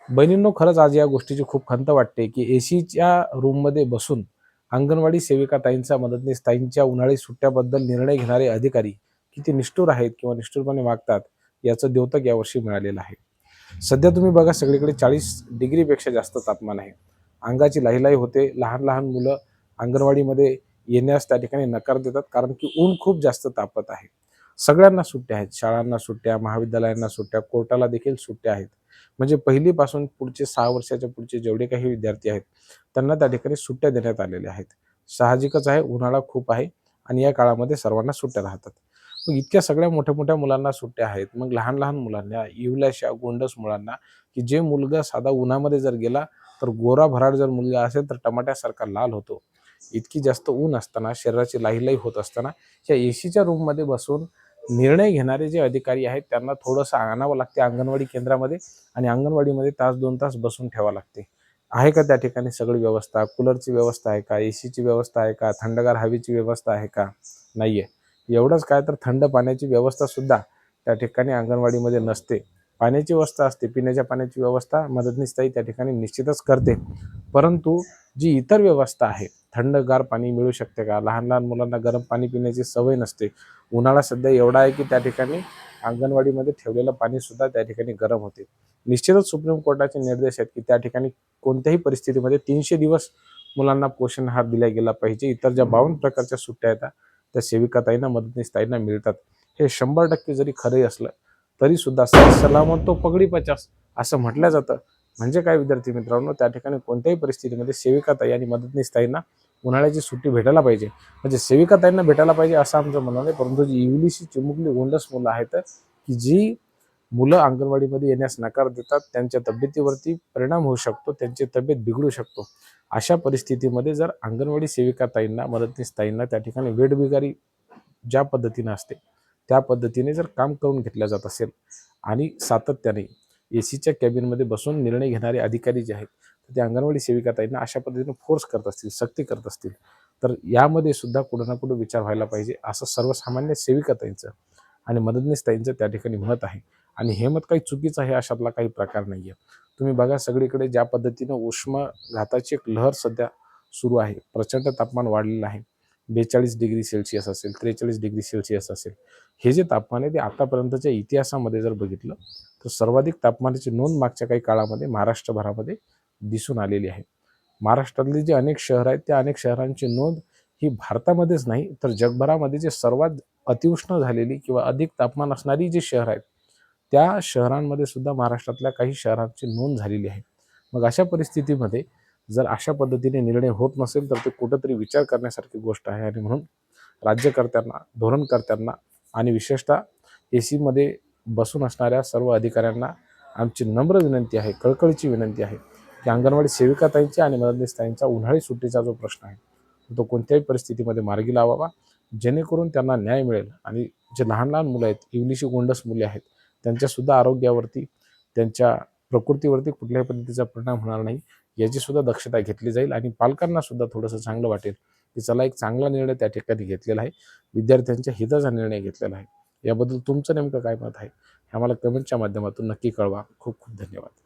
बहिणींनो, खरंच आज या गोष्टीची खूप खंत वाटते, की एसीच्या रूममध्ये बसून अंगणवाडी सेविका ताईंचा, मदतनीस ताईंच्या उन्हाळी सुट्ट्याबद्दल निर्णय घेणारे अधिकारी किती निष्ठुर आहेत किंवा निष्ठुरपणे वागतात, याचं द्योतक यावर्षी मिळालेलं आहे. सध्या तुम्ही बघा, सगळीकडे 40 डिग्रीपेक्षा जास्त तापमान आहे. अंगाची लाहीलाही होते. लहान लहान मुलं अंगणवाडीमध्ये येण्यास त्या ठिकाणी नकार देतात, कारण की ऊन खूप जास्त तापत आहे. सगळ्यांना सुट्ट्या आहेत. शाळांना सुट्ट्या, महाविद्यालयांना सुट्ट्या, कोर्टाला देखील सुट्ट्या आहेत. म्हणजे पहिलीपासून पुढचे 6 वर्षाच्या पुढचे जेवढे काही विद्यार्थी आहेत, त्यांना त्या ठिकाणी सुट्ट्या देण्यात आलेल्या आहेत. साहजिकच आहे, उन्हाळा खूप आहे आणि या काळामध्ये सर्वांना सुट्ट्या राहतात. मग इतक्या सगळ्या मोठ्या-मोठ्या मुलांना सुट्ट्या आहेत. मग लहान-लहान मुलांना, इवल्याशा गोंडस मुलांना, की जे मुलगा साधा उन्हामध्ये जर गेला, तर गोरा भराड जर मुलगा असेल, तर टमाट्यासारखा लाल होतो. इतकी जास्त ऊन असताना, शरीराची लाहीलाही होत असताना, या एसीच्या रूममध्ये बसून निर्णय घेणारे जे अधिकारी आहेत, त्यांना थोडंसं आणावं लागते अंगणवाडी केंद्रामध्ये आणि अंगणवाडीमध्ये तास 2 तास बसून ठेवावं लागते. आहे का त्या ठिकाणी सगळी व्यवस्था? कूलरची व्यवस्था आहे का? एसीची व्यवस्था आहे का? थंडगार हवेची व्यवस्था आहे का? नाही आहे. एवढंच काय, तर थंड पाण्याची व्यवस्थासुद्धा त्या ठिकाणी अंगणवाडीमध्ये नसते. पाण्याची व्यवस्था असते, पिण्याच्या पाण्याची व्यवस्था मदतनीस ताई त्या ठिकाणी निश्चितच करते. परंतु जी इतर व्यवस्था आहे, थंडगार पाणी मिळू शकते का? लहान-लहान मुलांना गरम पाणी पिण्याची सवय नसते. उन्हाळा सध्या एवढा आहे, की त्या ठिकाणी अंगणवाडीमध्ये ठेवलेलं पाणीसुद्धा त्या ठिकाणी गरम होते. निश्चितच सुप्रीम कोर्टाचे निर्देश आहेत, की त्या ठिकाणी कोणत्याही परिस्थितीमध्ये 300 दिवस मुलांना पोषण आहार दिला गेला पाहिजे. इतर ज्या 52 प्रकारच्या सुट्ट्या आहेत, त्या सेविकाताईंना, मदतनीस मिळतात. हे 100% जरी खरंही असलं, तरीसुद्धा सलामत तो पगडी 50 असं म्हटलं जातं. म्हणजे काय विद्यार्थी मित्रांनो, त्या ठिकाणी कोणत्याही परिस्थितीमध्ये सेविकाताई आणि मदतनीस उन्हाळ्याची सुट्टी भेटायला पाहिजे. म्हणजे सेविकाताईंना भेटायला पाहिजे असं आमचं म्हणणं नाही, परंतु जी इवलीशी चिमुकली गोंडस मुलं आहेत, की जी मुलं अंगणवाडीमध्ये येण्यास नकार देतात, त्यांच्या तब्येतीवरती परिणाम होऊ शकतो, त्यांची तब्येत बिघडू शकतो. अशा परिस्थितीमध्ये जर अंगणवाडी सेविकाताईंना, मदतनीस त्या ठिकाणी वेठबिगारी ज्या पद्धतीनं असते, त्या पद्धतीने जर काम करून घेतलं जात असेल आणि सातत्याने एसीच्या कॅबिनमध्ये बसून निर्णय घेणारे अधिकारी जे आहेत, ते अंगणवाडी सेविकाताईंना अशा पद्धतीने फोर्स करत असतील, सक्ती करत असतील, तर यामध्ये सुद्धा कुठं ना कुठं विचार व्हायला पाहिजे, असं सर्वसामान्य सेविकाताईंचं आणि मदतनीसताईंचं त्या ठिकाणी मत आहे. आणि हे मत काही चुकीचं आहे अशातला काही प्रकार नाही आहे. तुम्ही बघा, सगळीकडे ज्या पद्धतीनं उष्माघाताची एक लहर सध्या सुरू आहे, प्रचंड तापमान वाढलेलं आहे. 42 डिग्री सेल्सिअस असेल, 43 डिग्री सेल्सिअस असेल, हे जे तापमान आहे ते आतापर्यंतच्या इतिहासामध्ये जर बघितलं, तर सर्वाधिक तापमानाची नोंद मागच्या काही काळामध्ये महाराष्ट्रभरामध्ये दिसून आलेली आहे. महाराष्ट्रातली जी अनेक शहरं आहेत, त्या अनेक शहरांची नोंद ही भारतामध्येच नाही, तर जगभरामध्ये जे सर्वात अतिउष्ण झालेली किंवा अधिक तापमान असणारी जी शहरं आहेत, त्या शहरांमध्ये सुद्धा महाराष्ट्रातल्या काही शहरांची नोंद झालेली आहे. मग अशा परिस्थितीमध्ये जर अशा पद्धतीने निर्णय होत नसेल, तर ते कुठंतरी विचार करण्यासारखी गोष्ट आहे. आणि म्हणून राज्यकर्त्यांना, धोरणकर्त्यांना आणि विशेषतः एसीमध्ये बसून असणाऱ्या सर्व अधिकाऱ्यांना आमची नम्र विनंती आहे, कळकळीची विनंती आहे, की अंगणवाडी सेविकाताईंच्या आणि मदतनीसताईंचा उन्हाळी सुट्टीचा जो प्रश्न आहे, तो कोणत्याही परिस्थितीमध्ये मार्गी लावावा, जेणेकरून त्यांना न्याय मिळेल. आणि जे लहान लहान मुलं आहेत, इंग्लिशी गोंडस मुले आहेत, त्यांच्यासुद्धा आरोग्यावरती, त्यांच्या प्रकृतीवरती कुठल्याही पद्धतीचा परिणाम होणार नाही, याची सुद्धा दक्षता घेतली जाईल. आणि पालकांना सुद्धा थोडंसं चांगलं वाटेल, की चला, एक चांगला निर्णय त्या ठिकाणी घेतलेला आहे, विद्यार्थ्यांच्या हिताचा निर्णय घेतलेला आहे. याबद्दल तुमचं नेमकं काय मत आहे, हे आम्हाला कमेंटच्या माध्यमातून नक्की कळवा. खूप खूप धन्यवाद.